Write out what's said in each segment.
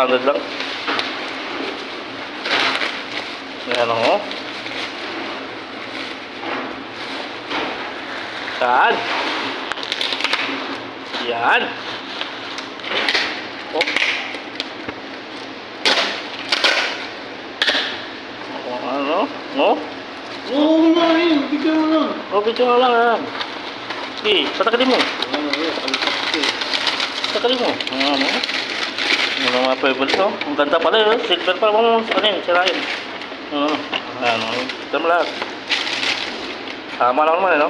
200 lang. Ayan o. Saan? Yan. Oh. Ano? No? Oo nga yun, bigyan mo lang. Oh, video nga lang yan. Sige, patagalin mo. Ano yun, palipat ko eh. Patagalin mo. Ano? Ano mga favorite, no? Ang ganda pala yun. Silver pa mo sa kanin, sirain. Ano? Ito mo lahat. Tama lang naman, no?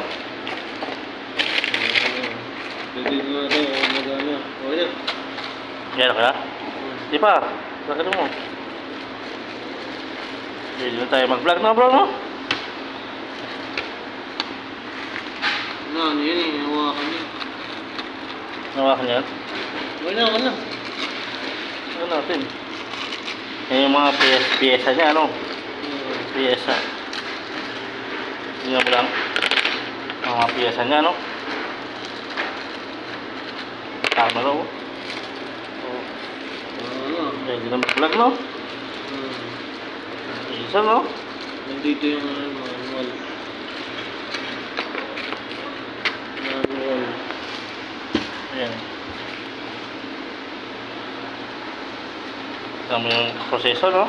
Pwede ko na ito, magana. O yan. Yan ka? Di pa. Patagalin mo. Hindi na tayo mag-vlog na, bro, no? Ano yun eh, hawakan yun. Nawakan yan. Wala. Ano natin? Yan yung mga piyesa niya, ano? Piyesa. Tingnan mo lang. Mga piyesa niya, no? Tama daw. Hindi na mag-vlog, no? Isa, no? Nandito yung manual. Ayan. Tama yung proseso, no?